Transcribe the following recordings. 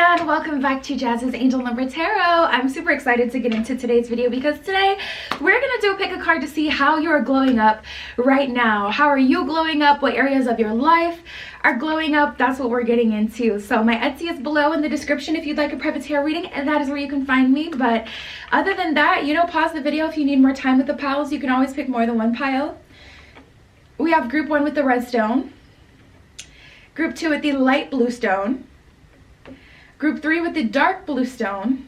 and welcome back to Jazz's Angel Number Tarot. I'm super excited to get into today's video because today we're gonna do a pick a card to see how you are glowing up right now. How are you glowing up? What areas of your life are glowing up? That's what we're getting into. So my Etsy is below in the description if you'd like a private tarot reading, and that is where you can find me. But other than that, pause the video if you need more time with the piles. You can always pick more than one pile. We have group 1 with the red stone, group 2 with the light blue stone, group 3 with the dark blue stone,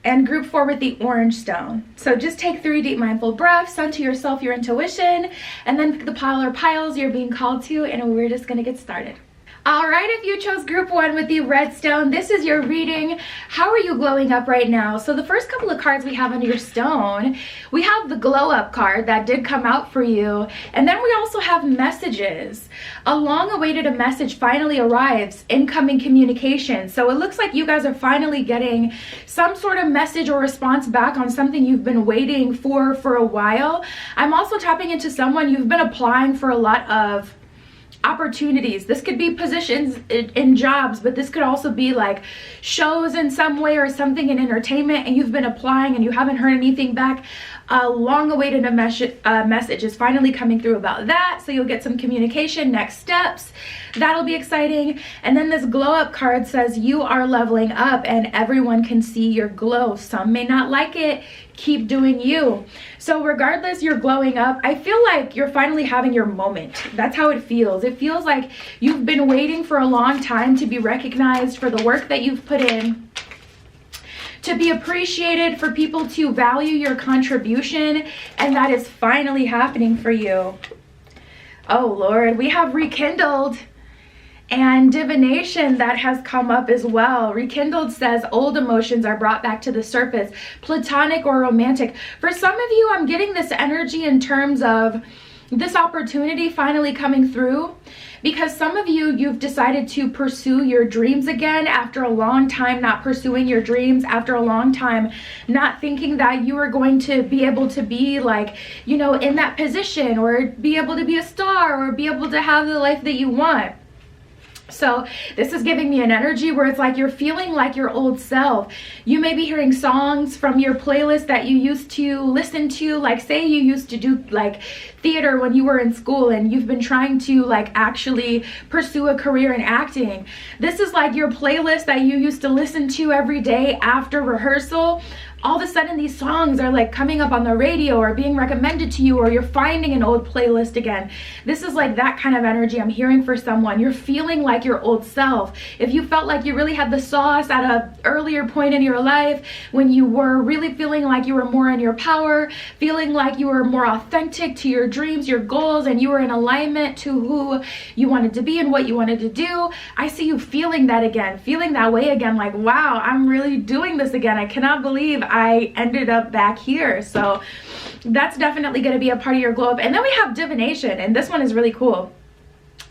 and group 4 with the orange stone. So just take 3 deep mindful breaths, center yourself, your intuition, and then pick the pile or piles you're being called to, and we're just gonna get started. All right, if you chose group 1 with the red stone, this is your reading. How are you glowing up right now? So the first couple of cards we have under your stone, we have the glow up card that did come out for you. And then we also have messages. A long awaited message finally arrives, incoming communication. So it looks like you guys are finally getting some sort of message or response back on something you've been waiting for a while. I'm also tapping into someone you've been applying for a lot of opportunities. This could be positions in jobs, but this could also be like shows in some way or something in entertainment, and you've been applying and you haven't heard anything back. A long awaited message is finally coming through about that, so you'll get some communication, next steps. That'll be exciting. And then this glow up card says you are leveling up and everyone can see your glow. Some may not like it. Keep doing you. So regardless, you're glowing up. I feel like you're finally having your moment. That's how it feels. It feels like you've been waiting for a long time to be recognized for the work that you've put in, to be appreciated, for people to value your contribution, and that is finally happening for you. Oh Lord, we have rekindled and divination that has come up as well. Rekindled says old emotions are brought back to the surface, platonic or romantic. For some of you, I'm getting this energy in terms of this opportunity finally coming through, because some of you, you've decided to pursue your dreams again after a long time not pursuing your dreams, after a long time not thinking that you were going to be able to be like, in that position, or be able to be a star, or be able to have the life that you want. So this is giving me an energy where it's like you're feeling like your old self. You may be hearing songs from your playlist that you used to listen to, like say you used to do like theater when you were in school and you've been trying to like actually pursue a career in acting. This is like your playlist that you used to listen to every day after rehearsal. All of a sudden these songs are like coming up on the radio or being recommended to you, or you're finding an old playlist again. This is like that kind of energy I'm hearing for someone. You're feeling like your old self. If you felt like you really had the sauce at an earlier point in your life, when you were really feeling like you were more in your power, feeling like you were more authentic to your dreams, your goals, and you were in alignment to who you wanted to be and what you wanted to do, I see you feeling that again, feeling that way again, like, wow, I'm really doing this again. I cannot believe I ended up back here. So that's definitely going to be a part of your glow up. And then we have divination, and this one is really cool.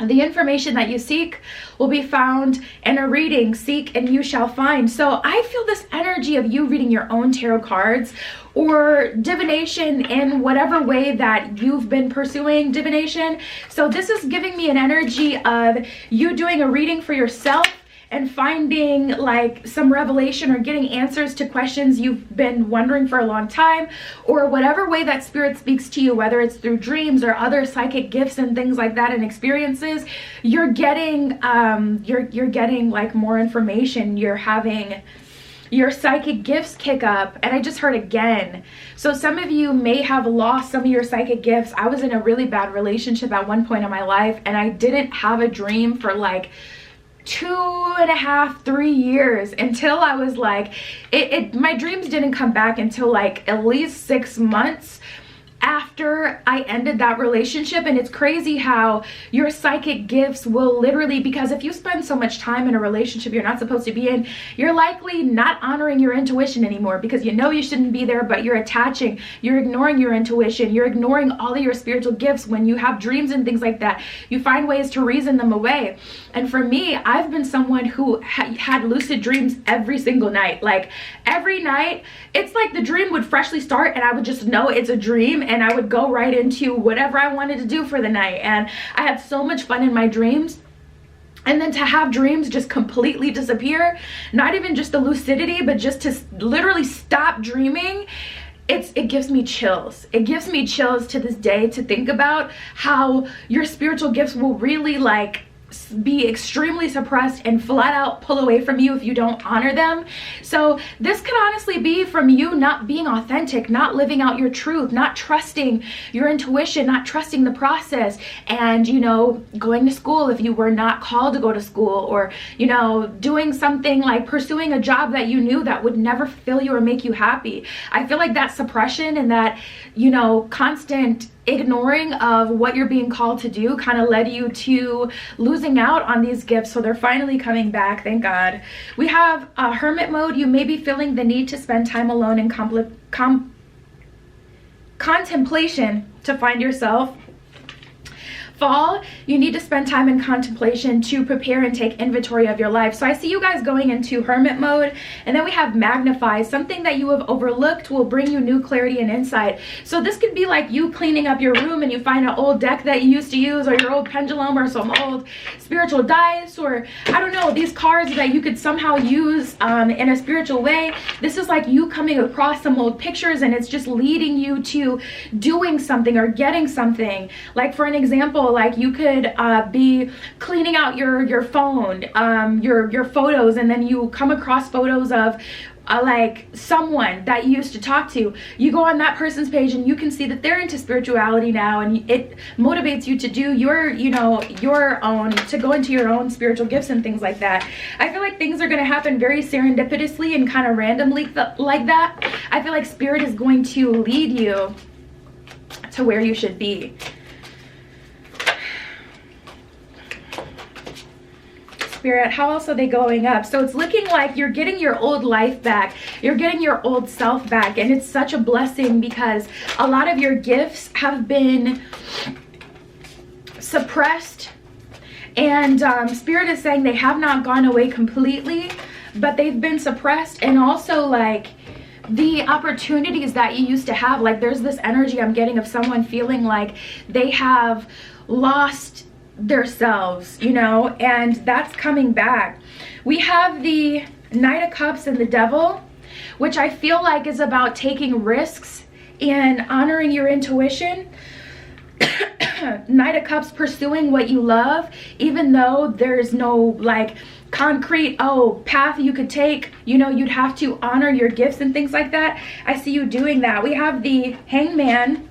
The information that you seek will be found in a reading. Seek and you shall find. So I feel this energy of you reading your own tarot cards, or divination in whatever way that you've been pursuing divination. So this is giving me an energy of you doing a reading for yourself and finding like some revelation or getting answers to questions you've been wondering for a long time, or whatever way that spirit speaks to you, whether it's through dreams or other psychic gifts and things like that and experiences. You're getting you're getting like more information. You're having your psychic gifts kick up. And I just heard again. So some of you may have lost some of your psychic gifts. I was in a really bad relationship at one point in my life, and I didn't have a dream for like 2.5, 3 years until I was like, my dreams didn't come back until like at least 6 months after I ended that relationship. And it's crazy how your psychic gifts will literally, because if you spend so much time in a relationship you're not supposed to be in, you're likely not honoring your intuition anymore, because you know you shouldn't be there, but you're attaching, you're ignoring your intuition, you're ignoring all of your spiritual gifts. When you have dreams and things like that, you find ways to reason them away. And for me, I've been someone who had lucid dreams every single night. Like every night, it's like the dream would freshly start and I would just know it's a dream, and I would go right into whatever I wanted to do for the night. And I had so much fun in my dreams. And then to have dreams just completely disappear, not even just the lucidity, but just to literally stop dreaming, it gives me chills. It gives me chills to this day to think about how your spiritual gifts will really like be extremely suppressed and flat out pull away from you if you don't honor them. So this could honestly be from you not being authentic, not living out your truth, not trusting your intuition, not trusting the process, and, you know, going to school if you were not called to go to school, or, you know, doing something like pursuing a job that you knew that would never fulfill you or make you happy. I feel like that suppression and that, you know, constant ignoring of what you're being called to do kind of led you to losing out on these gifts. So they're finally coming back, thank God. We have hermit mode. You may be feeling the need to spend time alone in contemplation to find yourself. Fall, you need to spend time in contemplation to prepare and take inventory of your life. So I see you guys going into hermit mode. And then we have magnify. Something that you have overlooked will bring you new clarity and insight. So this could be like you cleaning up your room and you find an old deck that you used to use, or your old pendulum, or some old spiritual dice, or I don't know, these cards that you could somehow use in a spiritual way. This is like you coming across some old pictures, and it's just leading you to doing something or getting something. Like for an example, like you could be cleaning out your phone, your photos, and then you come across photos of like someone that you used to talk to. You go on that person's page and you can see that they're into spirituality now, and it motivates you to do your, you know, your own, to go into your own spiritual gifts and things like that. I feel like things are going to happen very serendipitously and kind of randomly like that. I feel like spirit is going to lead you to where you should be. Spirit, how else are they going up? So it's looking like you're getting your old life back. You're getting your old self back. And it's such a blessing because a lot of your gifts have been suppressed. And Spirit is saying they have not gone away completely, but they've been suppressed. And also like the opportunities that you used to have, like there's this energy I'm getting of someone feeling like they have lost themselves, you know, and that's coming back. We have the Knight of Cups and the Devil, which I feel like is about taking risks and honoring your intuition. Knight of Cups, pursuing what you love, even though there's no like concrete path you could take, you know, you'd have to honor your gifts and things like that. I see you doing that. We have the Hangman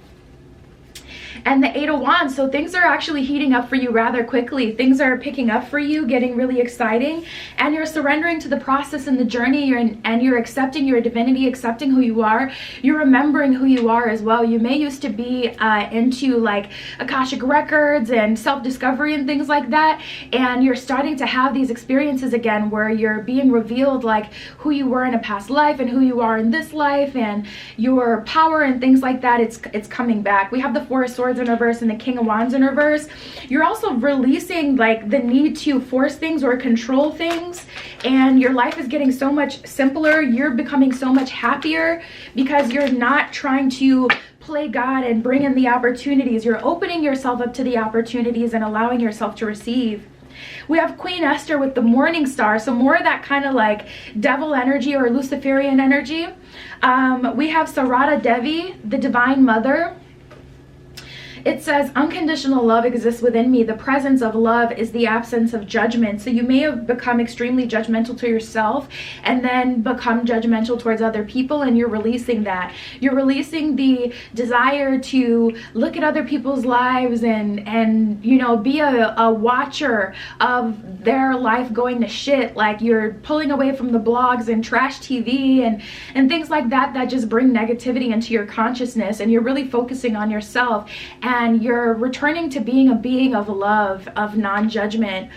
and the Eight of Wands. So things are actually heating up for you rather quickly. Things are picking up for you, getting really exciting, and you're surrendering to the process and the journey, and you're accepting your divinity, accepting who you are. You're remembering who you are as well. You may used to be into like Akashic records and self-discovery and things like that, and you're starting to have these experiences again where you're being revealed like who you were in a past life and who you are in this life, and your power and things like that. It's coming back. We have the Four of Swords in reverse and the King of Wands in reverse. You're also releasing like the need to force things or control things, and your life is getting so much simpler. You're becoming so much happier because you're not trying to play God and bring in the opportunities. You're opening yourself up to the opportunities and allowing yourself to receive. We have Queen Esther with the Morning Star, so more of that kind of like devil energy or Luciferian energy. We have Sarada Devi, the Divine Mother. It says, unconditional love exists within me. The presence of love is the absence of judgment. So you may have become extremely judgmental to yourself and then become judgmental towards other people, and you're releasing that. You're releasing the desire to look at other people's lives and you know, be a watcher of their life going to shit. Like you're pulling away from the blogs and trash TV and things like that that just bring negativity into your consciousness, and you're really focusing on yourself. And you're returning to being a being of love, of non-judgment.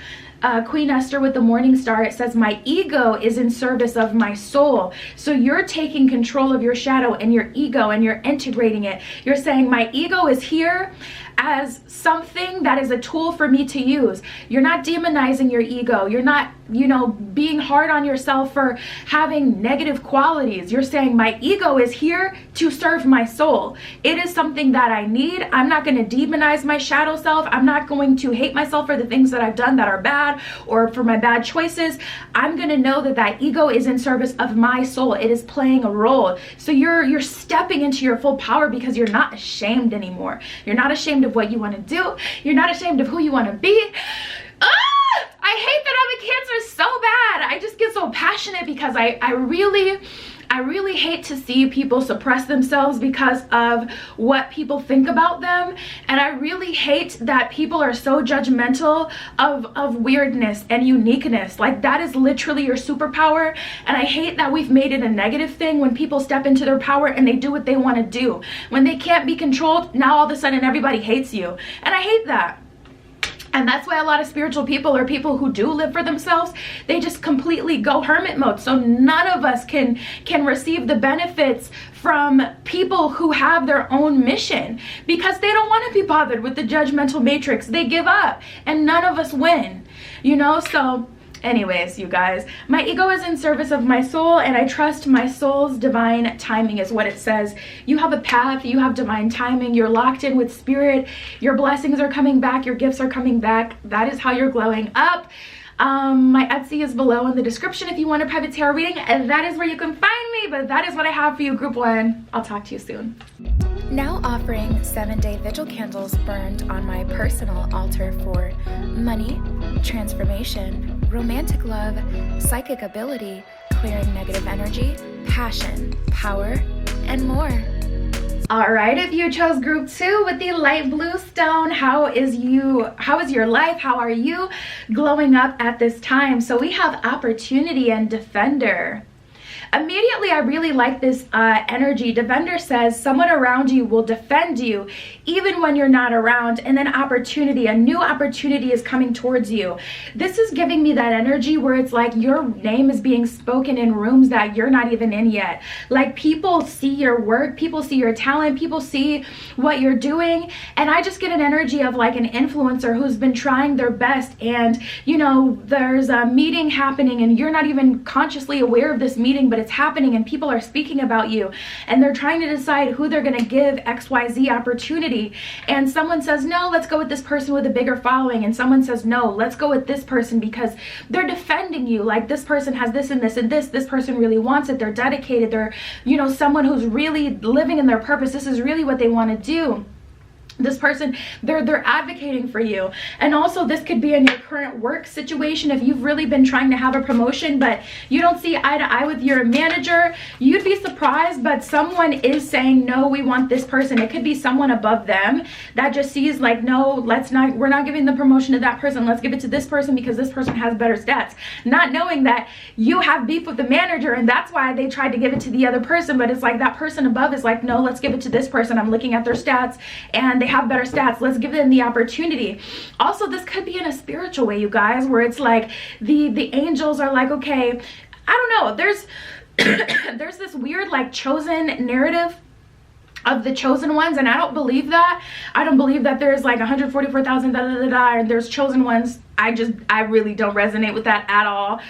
Queen Esther with the Morning Star, it says, my ego is in service of my soul. So you're taking control of your shadow and your ego, and you're integrating it. You're saying, my ego is here as something that is a tool for me to use. You're not demonizing your ego. You're not you know, being hard on yourself for having negative qualities. You're saying my ego is here to serve my soul. It is something that I need. I'm not going to demonize my shadow self. I'm not going to hate myself for the things that I've done that are bad or for my bad choices. I'm going to know that that ego is in service of my soul. It is playing a role. So you're stepping into your full power because you're not ashamed anymore. You're not ashamed of what you want to do. You're not ashamed of who you want to be. I hate that I'm a Cancer so bad. I just get so passionate because I really hate to see people suppress themselves because of what people think about them. And I really hate that people are so judgmental of weirdness and uniqueness. Like, that is literally your superpower. And I hate that we've made it a negative thing when people step into their power and they do what they want to do. When they can't be controlled, now all of a sudden everybody hates you. And I hate that. And that's why a lot of spiritual people, or people who do live for themselves, they just completely go hermit mode. So none of us can receive the benefits from people who have their own mission, because they don't want to be bothered with the judgmental matrix. They give up and none of us win, you know? So anyways, you guys, my ego is in service of my soul, and I trust my soul's divine timing is what it says. You have a path, you have divine timing, you're locked in with spirit, your blessings are coming back, your gifts are coming back. That is how you're glowing up. My Etsy is below in the description if you want a private tarot reading, and that is where you can find me. But that is what I have for you, group 1. I'll talk to you soon. Now offering 7-day vigil candles burned on my personal altar for money, transformation, romantic love, psychic ability, clearing negative energy, passion, power, and more. All right, if you chose group 2 with the light blue stone, how is your life? How are you glowing up at this time? So we have opportunity and defender. Immediately, I really like this energy. Defender says someone around you will defend you even when you're not around. And then opportunity, a new opportunity is coming towards you. This is giving me that energy where it's like your name is being spoken in rooms that you're not even in yet. Like, people see your work, people see your talent, people see what you're doing. And I just get an energy of like an influencer who's been trying their best. And, you know, there's a meeting happening and you're not even consciously aware of this meeting, but it's happening and people are speaking about you and they're trying to decide who they're going to give XYZ opportunity. And someone says, no, let's go with this person with a bigger following. And someone says, no, let's go with this person because they're defending you. Like, this person has this and this and this person really wants it. They're dedicated. They're, you know, someone who's really living in their purpose. This is really what they want to do. This person, they're advocating for you. And also, this could be in your current work situation. If you've really been trying to have a promotion but you don't see eye to eye with your manager, you'd be surprised, but someone is saying, no, we want this person. It could be someone above them that just sees like, no, we're not giving the promotion to that person. Let's give it to this person because this person has better stats. Not knowing that you have beef with the manager and that's why they tried to give it to the other person. But it's like that person above is like, no, let's give it to this person. I'm looking at their stats and they have better stats. Let's give them the opportunity. Also, this could be in a spiritual way, you guys, where it's like the angels are like, okay, I don't know, there's there's this weird like chosen narrative of the chosen ones, and I don't believe that. I don't believe that there's like 144,000 and there's chosen ones. I really don't resonate with that at all,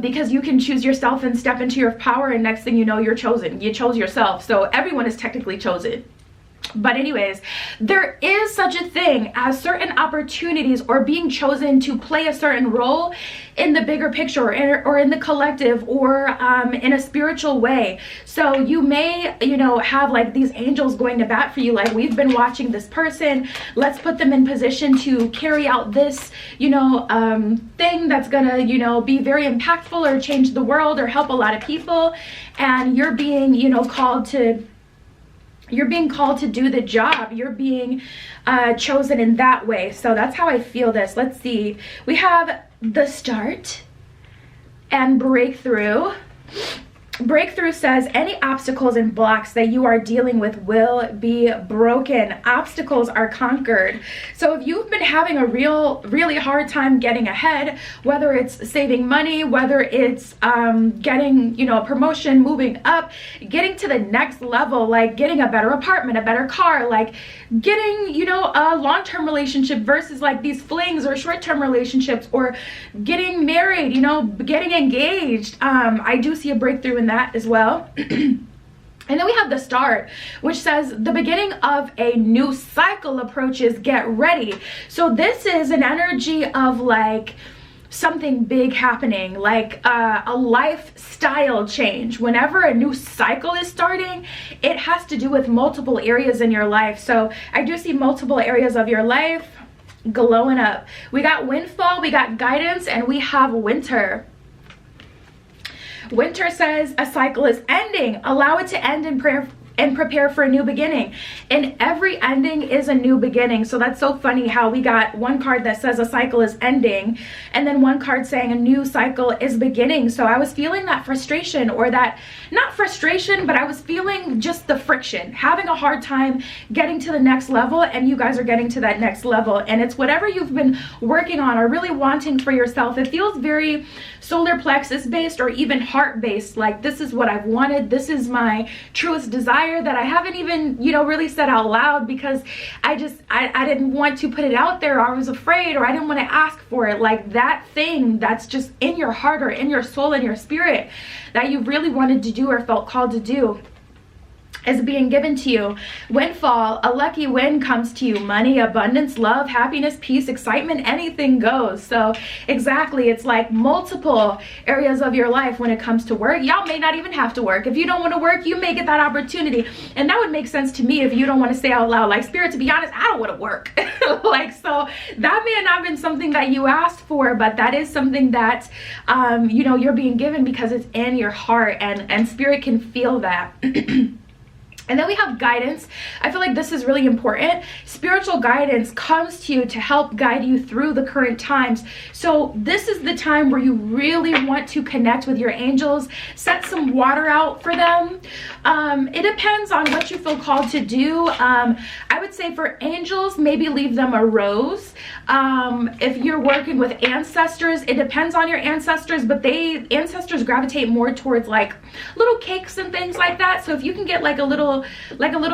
because you can choose yourself and step into your power, and next thing you know, you're chosen. You chose yourself. So everyone is technically chosen. But anyways, there is such a thing as certain opportunities or being chosen to play a certain role in the bigger picture or in the collective or in a spiritual way. So you may, you know, have like these angels going to bat for you. Like, we've been watching this person. Let's put them in position to carry out this, you know, thing that's gonna, you know, be very impactful or change the world or help a lot of people. And you're being, you know, called to do the job. You're being chosen in that way. So that's how I feel this. Let's see. We have the start and breakthrough. Breakthrough says any obstacles and blocks that you are dealing with will be broken. Obstacles are conquered. So if you've been having a really hard time getting ahead, whether it's saving money, whether it's getting, you know, a promotion, moving up, getting to the next level, like getting a better apartment, a better car, like getting, you know, a long-term relationship versus like these flings or short-term relationships, or getting married, you know, getting engaged. I do see a breakthrough in that as well. And then we have the start, which says the beginning of a new cycle approaches. Get ready. So this is an energy of like something big happening, like a lifestyle change. Whenever a new cycle is starting, it has to do with multiple areas in your life. So I do see multiple areas of your life glowing up. We got windfall, we got guidance, and we have winter. Winter says a cycle is ending. Allow it to end in prayer and prepare for a new beginning. And every ending is a new beginning. So that's so funny how we got one card that says a cycle is ending, and then one card saying a new cycle is beginning. So I was feeling that frustration, or that, not frustration, but I was feeling just the friction, having a hard time getting to the next level, and you guys are getting to that next level. And it's whatever you've been working on or really wanting for yourself. It feels very solar plexus based, or even heart based. Like, this is what I've wanted. This is my truest desire that I haven't even, you know, really said out loud, because I didn't want to put it out there, or I was afraid, or I didn't want to ask for it. Like that thing that's just in your heart or in your soul, in your spirit, that you really wanted to do or felt called to do, is being given to you. Windfall, a lucky win comes to you. Money, abundance, love, happiness, peace, excitement, anything goes. So exactly, it's like multiple areas of your life when it comes to work. Y'all may not even have to work. If you don't want to work, you may get that opportunity. And that would make sense to me if you don't want to say out loud, like, Spirit, to be honest, I don't want to work. Like, so that may have not been something that you asked for, but that is something that, you know, you're being given because it's in your heart, and Spirit can feel that. And then we have guidance. I feel like this is really important. Spiritual guidance comes to you to help guide you through the current times. So this is the time where you really want to connect with your angels, set some water out for them. It depends on what you feel called to do. I would say for angels, maybe leave them a rose. If you're working with ancestors, it depends on your ancestors, but ancestors gravitate more towards like little cakes and things like that. So if you can get like a little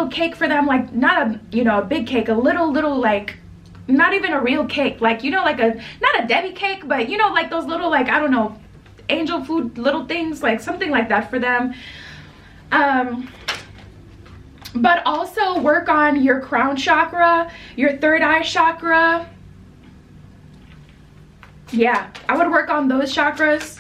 cake for them, like not a, you know, a big cake, a little like, not even a real cake, like, you know, like not a Debbie cake, but you know, like those little, like, I don't know, angel food little things, like something like that for them. But also work on your crown chakra, your third eye chakra. Yeah, I would work on those chakras.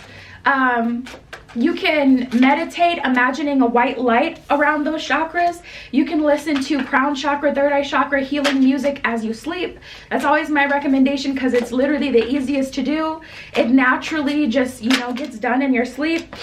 You can meditate, imagining a white light around those chakras. You can listen to crown chakra, third eye chakra healing music as you sleep. That's always my recommendation, because it's literally the easiest to do. It naturally just, you know, gets done in your sleep.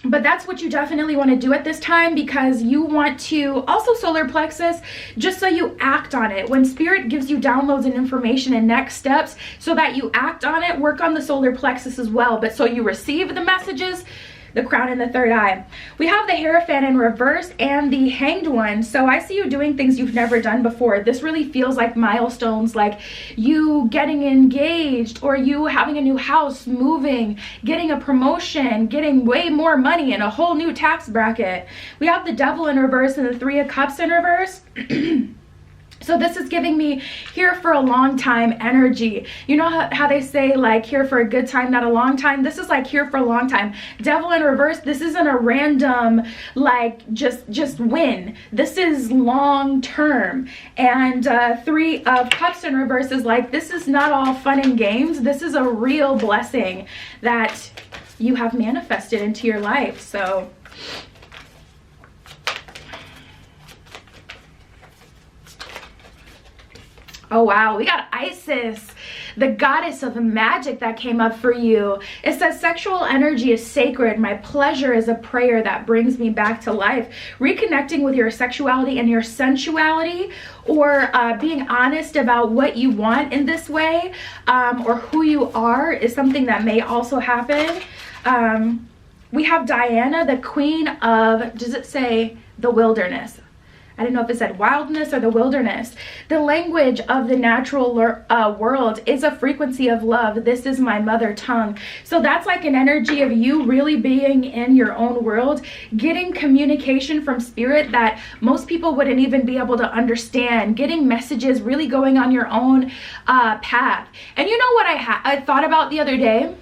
But that's what you definitely want to do at this time, because you want to also solar plexus, just so you act on it. When Spirit gives you downloads and information and next steps, so that you act on it, work on the solar plexus as well. But so you receive the messages, the crown and the third eye. We have the Hierophant in reverse and the Hanged One. So I see you doing things you've never done before. This really feels like milestones, like you getting engaged, or you having a new house, moving, getting a promotion, getting way more money, and a whole new tax bracket. We have the Devil in reverse and the Three of Cups in reverse. So this is giving me here for a long time energy. You know how they say, like, here for a good time, not a long time? This is like here for a long time. Devil in reverse, this isn't a random, like, just win. This is long term. And Three of Cups in reverse is like, this is not all fun and games. This is a real blessing that you have manifested into your life. So oh wow, we got Isis, the goddess of magic, that came up for you. It says sexual energy is sacred. My pleasure is a prayer that brings me back to life. Reconnecting with your sexuality and your sensuality, or being honest about what you want in this way, or who you are, is something that may also happen. we have Diana, the queen of, does it say the wilderness? I don't know if it said wildness or the wilderness. The language of the natural world is a frequency of love. This is my mother tongue. So that's like an energy of you really being in your own world, getting communication from spirit that most people wouldn't even be able to understand, getting messages, really going on your own path. And you know what I thought about the other day?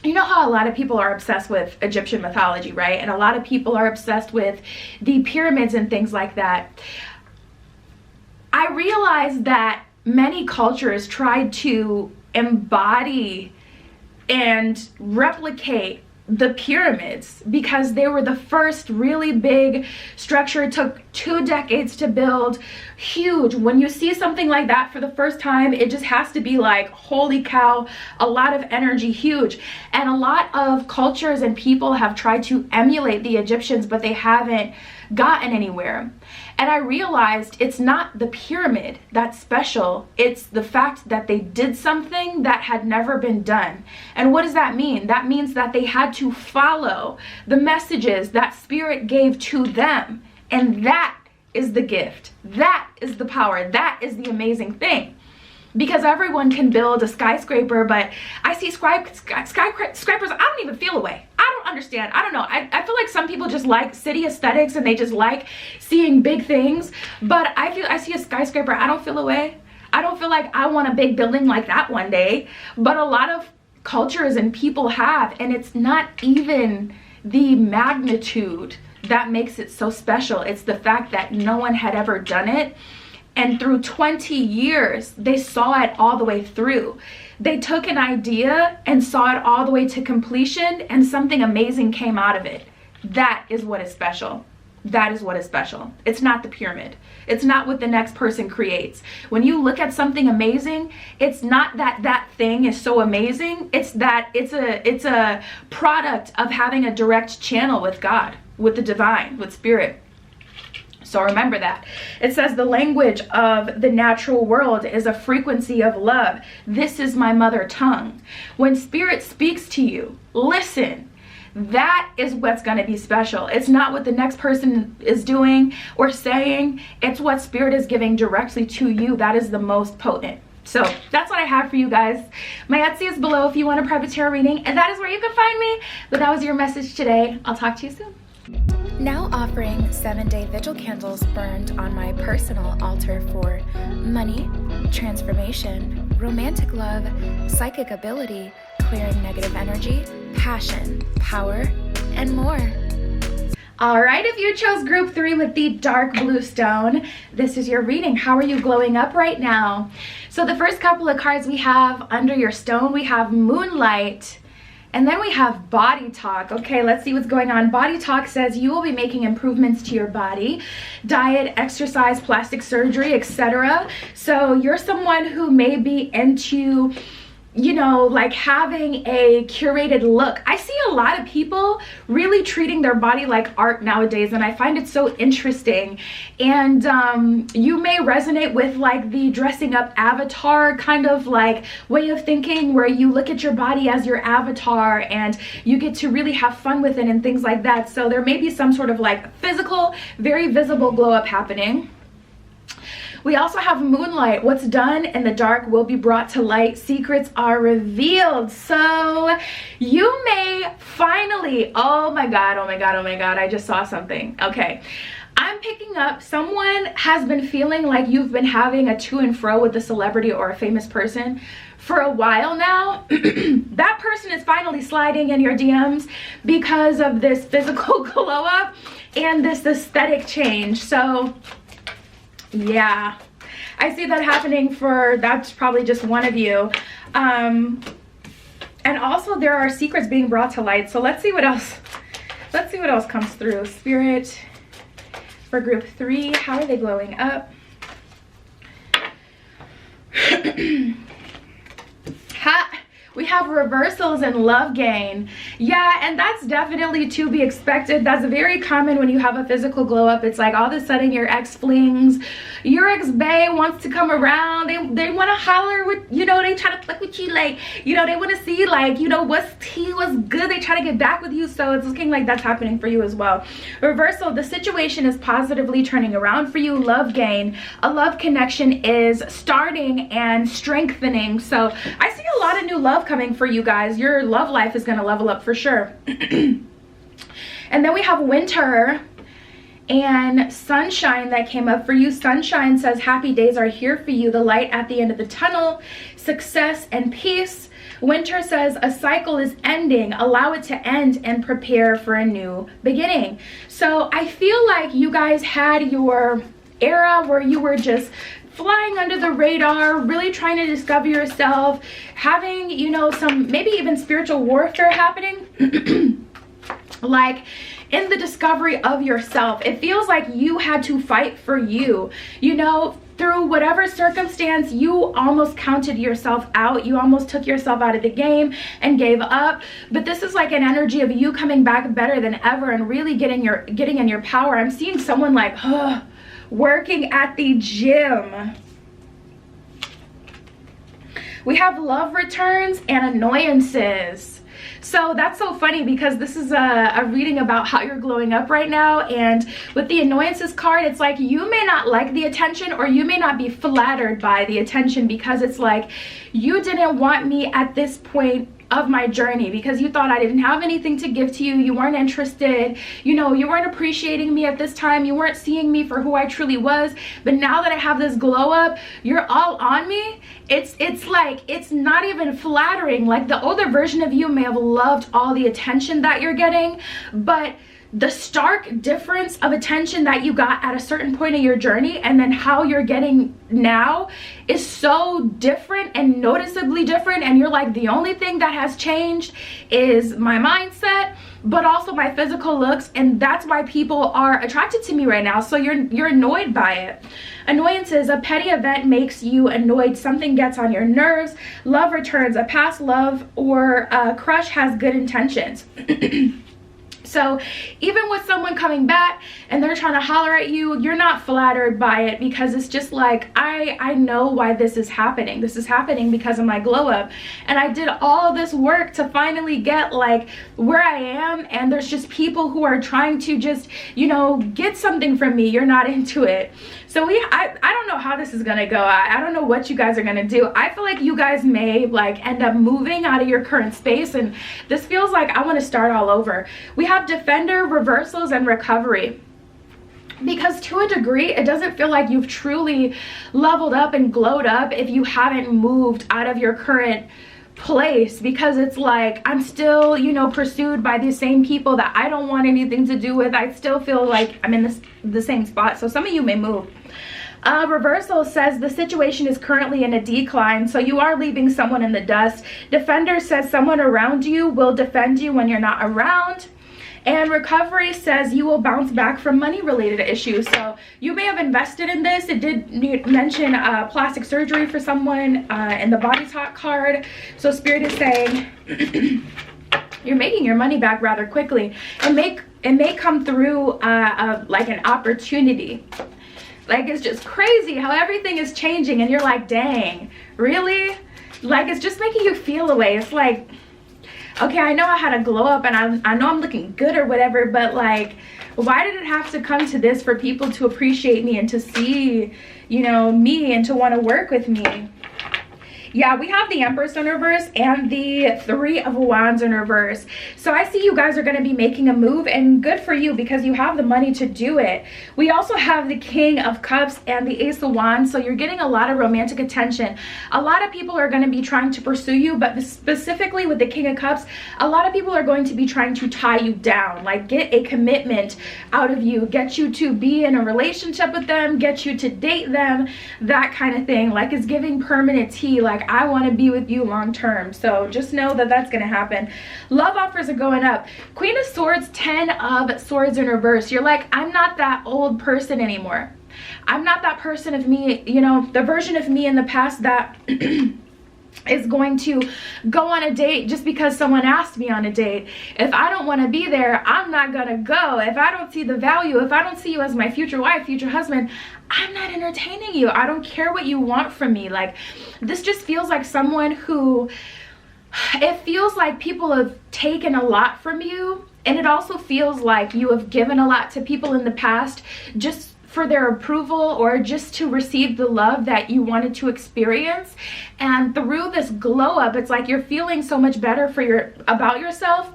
You know how a lot of people are obsessed with Egyptian mythology, right? And a lot of people are obsessed with the pyramids and things like that. I realized that many cultures tried to embody and replicate the pyramids because they were the first really big structure. It took 2 decades to build. Huge. When you see something like that for the first time, it just has to be like, holy cow, a lot of energy, huge. And a lot of cultures and people have tried to emulate the Egyptians, but they haven't gotten anywhere. And I realized it's not the pyramid that's special, it's the fact that they did something that had never been done. And what does that mean? That means that they had to follow the messages that spirit gave to them. And that is the gift. That is the power. That is the amazing thing. Because everyone can build a skyscraper, but I see skyscrapers, I don't even feel a way. I don't understand. I don't know. I feel like some people just like city aesthetics and they just like seeing big things. But I see a skyscraper, I don't feel a way. I don't feel like I want a big building like that one day. But a lot of cultures and people have, and it's not even the magnitude that makes it so special. It's the fact that no one had ever done it. And through 20 years, they saw it all the way through. They took an idea and saw it all the way to completion, and something amazing came out of it. That is what is special. That is what is special. It's not the pyramid. It's not what the next person creates. When you look at something amazing, it's not that that thing is so amazing. It's that it's a product of having a direct channel with God, with the divine, with spirit. So remember that. It says the language of the natural world is a frequency of love. This is my mother tongue. When spirit speaks to you, listen. That is what's going to be special. It's not what the next person is doing or saying. It's what spirit is giving directly to you. That is the most potent. So that's what I have for you guys. My Etsy is below if you want a private tarot reading, and that is where you can find me. But that was your message today. I'll talk to you soon. Now offering 7-day vigil candles burned on my personal altar for money, transformation, romantic love, psychic ability, clearing negative energy, passion, power, and more. All right, if you chose group 3 with the dark blue stone, this is your reading. How are you glowing up right now? So the first couple of cards we have under your stone, we have Moonlight, and then we have Body Talk. Okay, let's see what's going on. Body Talk says you will be making improvements to your body, diet, exercise, plastic surgery, etc. So you're someone who may be into, you know, like having a curated look. I see a lot of people really treating their body like art nowadays, and I find it so interesting. And you may resonate with like the dressing up avatar kind of like way of thinking, where you look at your body as your avatar and you get to really have fun with it and things like that. So there may be some sort of like physical, very visible glow up happening. We also have Moonlight. What's done in the dark will be brought to light. Secrets are revealed. So you may finally, oh my God, I just saw something. Okay. I'm picking up someone has been feeling like you've been having a to and fro with a celebrity or a famous person for a while now. That person is finally sliding in your DMs because of this physical glow up and this aesthetic change. So yeah, I see that happening for, that's probably just one of you. And also there are secrets being brought to light. So let's see what else comes through. Spirit for group 3, how are they glowing up? Ha! We have reversals and love gain. Yeah, and that's definitely to be expected. That's very common when you have a physical glow up. It's like all of a sudden your ex flings, your ex bae wants to come around. They want to holler with, you know, they try to fuck with you, like, you know, they want to see, like, you know, what's tea, what's good. They try to get back with you. So it's looking like that's happening for you as well. Reversal, the situation is positively turning around for you. Love gain, a love connection is starting and strengthening. So I see a lot of new love coming for you guys. Your love life is going to level up for sure. And then we have winter and sunshine that came up for you. Sunshine says happy days are here for you, the light at the end of the tunnel, success and peace. Winter says a cycle is ending, allow it to end and prepare for a new beginning. So I feel like you guys had your era where you were just flying under the radar, really trying to discover yourself, having, you know, some maybe even spiritual warfare happening. Like in the discovery of yourself, it feels like you had to fight for you, you know, through whatever circumstance. You almost counted yourself out, you almost took yourself out of the game and gave up. But this is like an energy of you coming back better than ever and really getting in your power. I'm seeing someone like working at the gym. We have love returns and annoyances. So that's so funny because this is a reading about how you're glowing up right now. And with the annoyances card, it's like you may not like the attention, or you may not be flattered by the attention, because it's like you didn't want me at this point of my journey because you thought I didn't have anything to give to you. You weren't interested, you know, you weren't appreciating me at this time. You weren't seeing me for who I truly was. But now that I have this glow up, you're all on me. It's like, it's not even flattering. Like the older version of you may have loved all the attention that you're getting, but the stark difference of attention that you got at a certain point in your journey and then how you're getting now is so different and noticeably different. And you're like, the only thing that has changed is my mindset, but also my physical looks, and that's why people are attracted to me right now. So you're annoyed by it. Annoyances, a petty event makes you annoyed. Something gets on your nerves. Love returns, a past love or a crush has good intentions. So even with someone coming back and they're trying to holler at you, you're not flattered by it, because it's just like, I know why this is happening. This is happening because of my glow up. And I did all of this work to finally get like where I am. And there's just people who are trying to just, you know, get something from me. You're not into it. So I don't know how this is going to go. I don't know what you guys are going to do. I feel like you guys may like end up moving out of your current space. And this feels like I want to start all over. We have defender, reversals, and recovery. Because to a degree, it doesn't feel like you've truly leveled up and glowed up if you haven't moved out of your current place, because it's like I'm still, you know, pursued by the same people that I don't want anything to do with. I still feel like I'm in the same spot. So some of you may move. Reversal says the situation is currently in a decline, so you are leaving someone in the dust. Defender says someone around you will defend you when you're not around. And recovery says you will bounce back from money related issues. So you may have invested in this. It did mention plastic surgery for someone in the body talk card. So Spirit is saying you're making your money back rather quickly. It may come through like an opportunity. Like, it's just crazy how everything is changing and you're like, dang, really? Like, it's just making you feel away. It's like, okay, I know I had a glow up and I know I'm looking good or whatever, but like, why did it have to come to this for people to appreciate me and to see, you know, me and to want to work with me? Yeah, we have the Empress in reverse and the Three of Wands in reverse. So I see you guys are going to be making a move, and good for you because you have the money to do it. We also have the King of Cups and the Ace of Wands. So you're getting a lot of romantic attention. A lot of people are going to be trying to pursue you, but specifically with the King of Cups, a lot of people are going to be trying to tie you down, like get a commitment out of you, get you to be in a relationship with them, get you to date them, that kind of thing. Like, it's giving permanent tea, like I want to be with you long term. So just know that that's going to happen. Love offers are going up. Queen of Swords, 10 of Swords in reverse. You're like, I'm not that old person anymore. I'm not that person of me, you know, the version of me in the past that is going to go on a date just because someone asked me on a date. If I don't want to be there, I'm not gonna go. If I don't see the value, if I don't see you as my future wife, future husband, I'm not entertaining you. I don't care what you want from me. Like, this just feels like someone who, it feels like people have taken a lot from you, and it also feels like you have given a lot to people in the past just for their approval or just to receive the love that you wanted to experience. And through this glow up, it's like you're feeling so much better about yourself,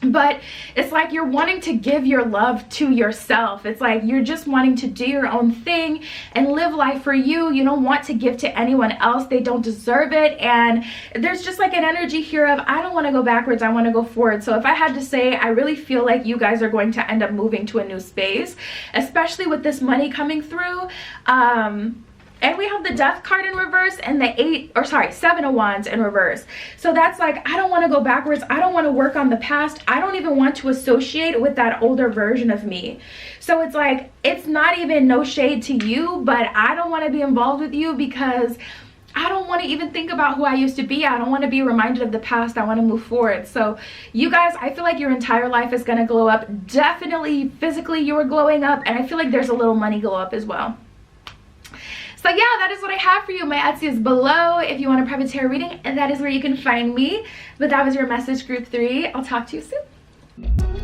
but it's like you're wanting to give your love to yourself. It's like you're just wanting to do your own thing and live life for you. You don't want to give to anyone else. They don't deserve it. And there's just like an energy here of, I don't want to go backwards, I want to go forward. So if I had to say, I really feel like you guys are going to end up moving to a new space, especially with this money coming through. And we have the Death card in reverse and the 7 of Wands in reverse. So that's like, I don't want to go backwards. I don't want to work on the past. I don't even want to associate with that older version of me. So it's like, it's not even no shade to you, but I don't want to be involved with you because I don't want to even think about who I used to be. I don't want to be reminded of the past. I want to move forward. So you guys, I feel like your entire life is going to glow up. Definitely physically you are glowing up, and I feel like there's a little money glow up as well. So yeah, that is what I have for you. My Etsy is below if you want a private tarot reading, and that is where you can find me. But that was your message, group 3. I'll talk to you soon.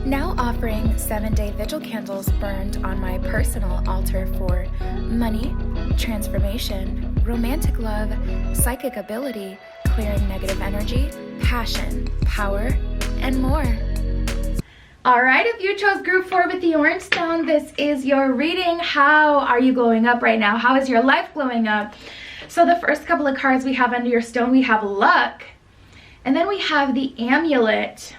Now offering 7-day vigil candles burned on my personal altar for money, transformation, romantic love, psychic ability, clearing negative energy, passion, power, and more. Alright, if you chose group 4 with the orange stone, this is your reading. How are you glowing up right now? How is your life glowing up? So the first couple of cards we have under your stone, we have luck, and then we have the amulet.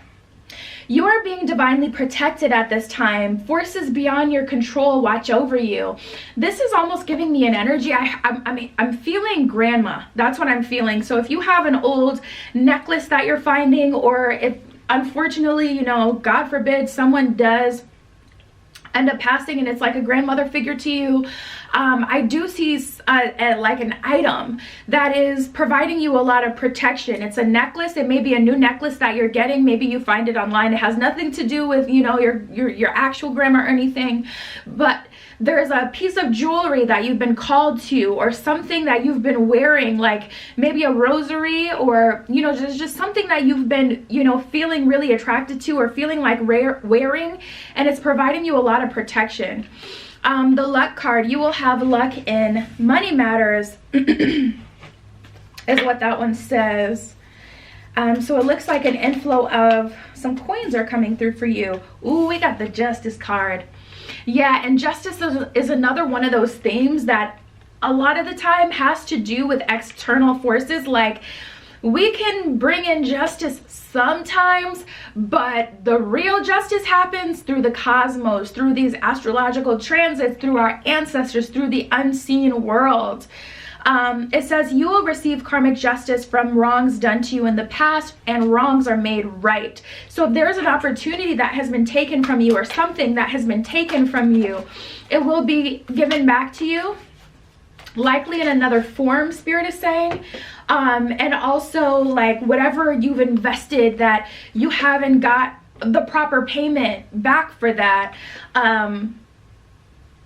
You are being divinely protected at this time. Forces beyond your control watch over you. This is almost giving me an energy. I'm feeling grandma. That's what I'm feeling. So if you have an old necklace that you're finding, or if unfortunately, you know, God forbid, someone does end up passing and it's like a grandmother figure to you, I do see like an item that is providing you a lot of protection. It's a necklace. It may be a new necklace that you're getting. Maybe you find it online. It has nothing to do with, you know, your actual grandma or anything, but there's a piece of jewelry that you've been called to, or something that you've been wearing, like maybe a rosary, or, you know, just something that you've been, you know, feeling really attracted to or feeling like wearing, and it's providing you a lot of protection. The luck card, you will have luck in money matters is what that one says. So it looks like an inflow of some coins are coming through for you. Ooh, we got the Justice card. Yeah, and justice is another one of those themes that a lot of the time has to do with external forces. Like, we can bring in justice sometimes, but the real justice happens through the cosmos, through these astrological transits, through our ancestors, through the unseen world. It says you will receive karmic justice from wrongs done to you in the past, and wrongs are made right. So if there's an opportunity that has been taken from you, or something that has been taken from you, it will be given back to you, likely in another form, Spirit is saying. And also, like, whatever you've invested that you haven't got the proper payment back for that,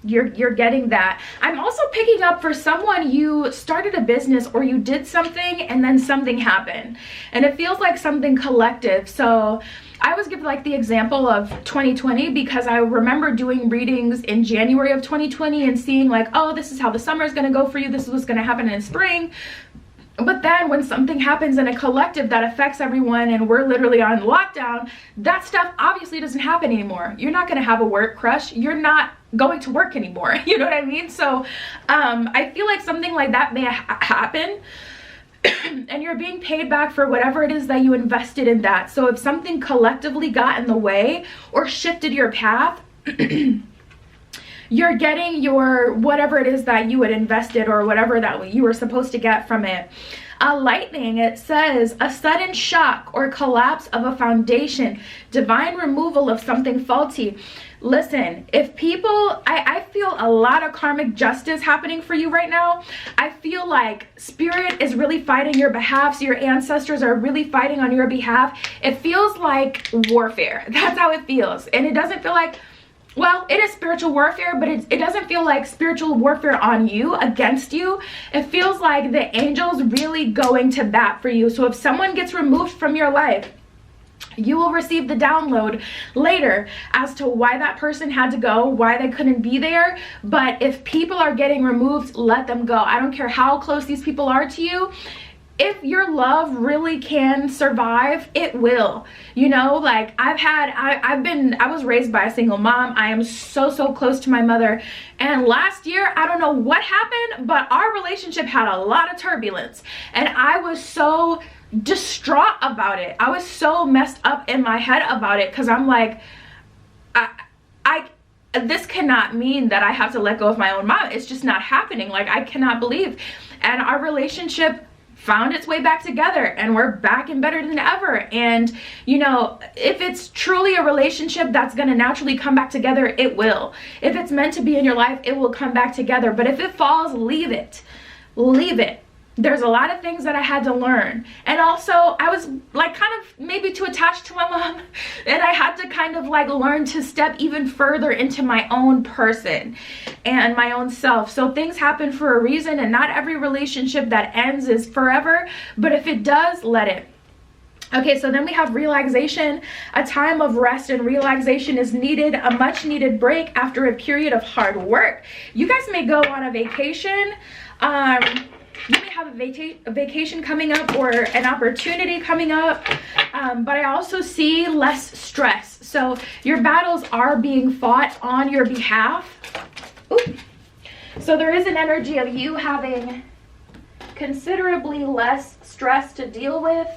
you're getting that. I'm also picking up for someone, you started a business or you did something and then something happened, and it feels like something collective. So I always give like the example of 2020, because I remember doing readings in January of 2020 and seeing like, oh, this is how the summer is going to go for you, this is what's going to happen in spring. But then when something happens in a collective that affects everyone and we're literally on lockdown, that stuff obviously doesn't happen anymore. You're not going to have a work crush. You're not going to work anymore. You know what I mean? So I feel like something like that may happen and you're being paid back for whatever it is that you invested in that. So if something collectively got in the way or shifted your path, you're getting your whatever it is that you had invested, or whatever that you were supposed to get from it. Lightning, it says a sudden shock or collapse of a foundation, divine removal of something faulty. Listen, if people, I feel a lot of karmic justice happening for you right now. I feel like spirit is really fighting your behalf. So your ancestors are really fighting on your behalf. It feels like warfare. That's how it feels. And it doesn't feel like, well, it is spiritual warfare, but it doesn't feel like spiritual warfare on you, against you. It feels like the angels really going to bat for you. So if someone gets removed from your life, you will receive the download later as to why that person had to go, why they couldn't be there. But if people are getting removed, let them go. I don't care how close these people are to you. If your love really can survive, it will. You know, like I was raised by a single mom. I am so close to my mother. And last year, I don't know what happened, but our relationship had a lot of turbulence. And I was so distraught about it. I was so messed up in my head about it, because I'm like, this cannot mean that I have to let go of my own mom. It's just not happening. Like, I cannot believe. And our relationship found its way back together, and we're back and better than ever. And you know, if it's truly a relationship that's going to naturally come back together, it will. If it's meant to be in your life, it will come back together. But if it falls, leave it. Leave it. There's a lot of things that I had to learn. And also, I was like kind of maybe too attached to my mom, and I had to kind of like learn to step even further into my own person and my own self. So things happen for a reason, and not every relationship that ends is forever, but if it does, let it. Okay, so then we have relaxation. A time of rest and relaxation is needed, a much needed break after a period of hard work. You guys may go on a vacation. You may have a vacation coming up, or an opportunity coming up, but I also see less stress. So your battles are being fought on your behalf. Ooh. So there is an energy of you having considerably less stress to deal with.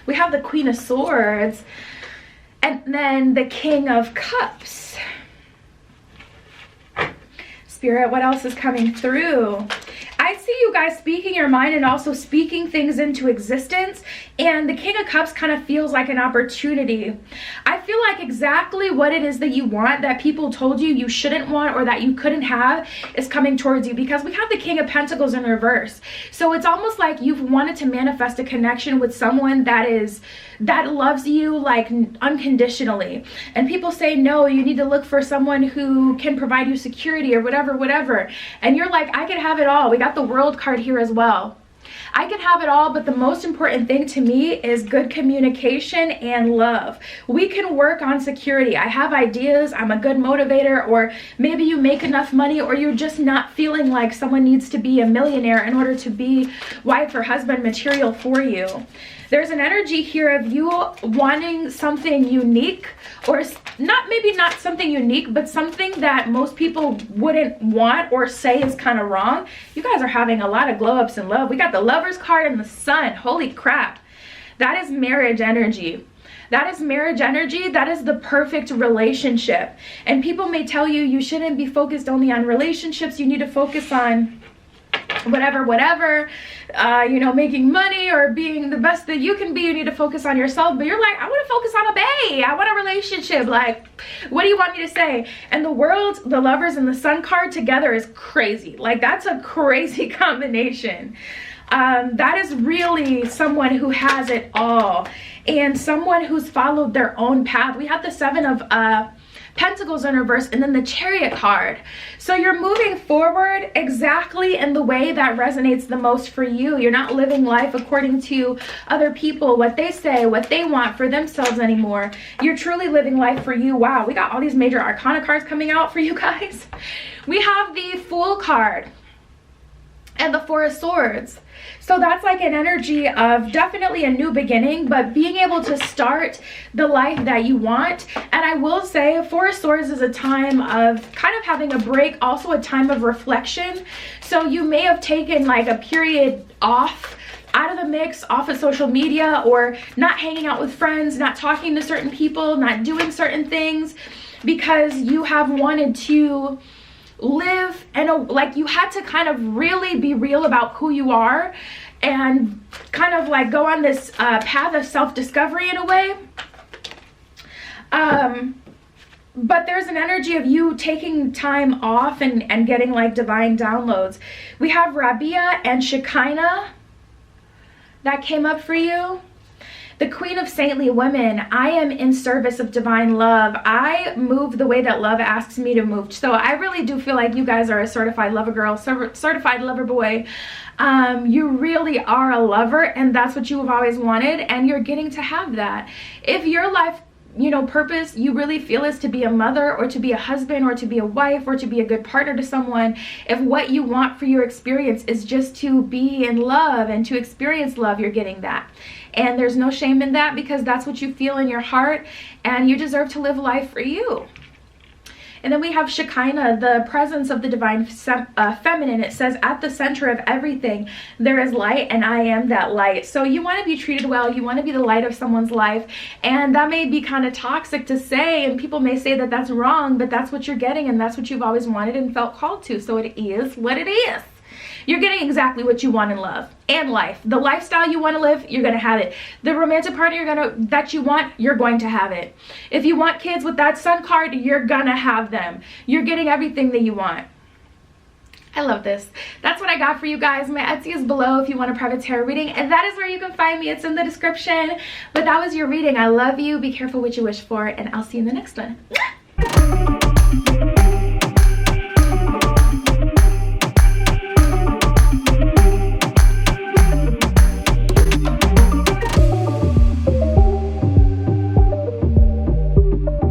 We have the Queen of Swords, and then the King of Cups. Spirit, what else is coming through? I see you guys speaking your mind and also speaking things into existence. And the King of Cups kind of feels like an opportunity. I feel like exactly what it is that you want, that people told you you shouldn't want or that you couldn't have, is coming towards you, because we have the King of Pentacles in reverse. So it's almost like you've wanted to manifest a connection with someone that loves you like unconditionally. And people say, no, you need to look for someone who can provide you security or whatever. And you're like, I can have it all. We got the World card here as well. I can have it all, but the most important thing to me is good communication and love. We can work on security. I have ideas, I'm a good motivator, or maybe you make enough money, or you're just not feeling like someone needs to be a millionaire in order to be wife or husband material for you. There's an energy here of you wanting something unique, or maybe not something unique, but something that most people wouldn't want or say is kind of wrong. You guys are having a lot of glow ups in love. We got the Lover's card and the Sun. Holy crap. That is marriage energy. That is marriage energy. That is the perfect relationship. And people may tell you you shouldn't be focused only on relationships. You need to focus on whatever, you know, making money or being the best that you can be. You need to focus on yourself. But you're like, I want to focus on a bae. I want a relationship. Like, what do you want me to say? And the World, the Lovers, and the Sun card together is crazy. Like, that's a crazy combination. That is really someone who has it all, and someone who's followed their own path. We have the Seven of Pentacles in reverse, and then the Chariot card. So you're moving forward exactly in the way that resonates the most for you. You're not living life according to other people, what they say, what they want for themselves anymore. You're truly living life for you. Wow, we got all these major arcana cards coming out for you guys. We have the Fool card and the Four of Swords. So that's like an energy of definitely a new beginning, but being able to start the life that you want. And I will say Four of Swords is a time of kind of having a break, also a time of reflection. So you may have taken like a period off, out of the mix, off of social media, or not hanging out with friends, not talking to certain people, not doing certain things, because you have wanted to live, and like you had to kind of really be real about who you are and kind of like go on this path of self-discovery in a way. But there's an energy of you taking time off and getting like divine downloads. We have Rabia and Shekinah that came up for you. The Queen of Saintly Women. I am in service of divine love. I move the way that love asks me to move. So I really do feel like you guys are a certified lover girl, certified lover boy. You really are a lover, and that's what you have always wanted, and you're getting to have that. If your life, you know, purpose you really feel is to be a mother or to be a husband or to be a wife or to be a good partner to someone, if what you want for your experience is just to be in love and to experience love, you're getting that. And there's no shame in that, because that's what you feel in your heart, and you deserve to live life for you. And then we have Shekinah, the presence of the divine feminine. It says, at the center of everything, there is light, and I am that light. So you want to be treated well. You want to be the light of someone's life. And that may be kind of toxic to say, and people may say that that's wrong, but that's what you're getting, and that's what you've always wanted and felt called to. So it is what it is. You're getting exactly what you want in love and life. The lifestyle you want to live, you're going to have it. The romantic partner that you want, you're going to have it. If you want kids with that sun card, you're going to have them. You're getting everything that you want. I love this. That's what I got for you guys. My Etsy is below if you want a private tarot reading, and that is where you can find me. It's in the description. But that was your reading. I love you. Be careful what you wish for, and I'll see you in the next one.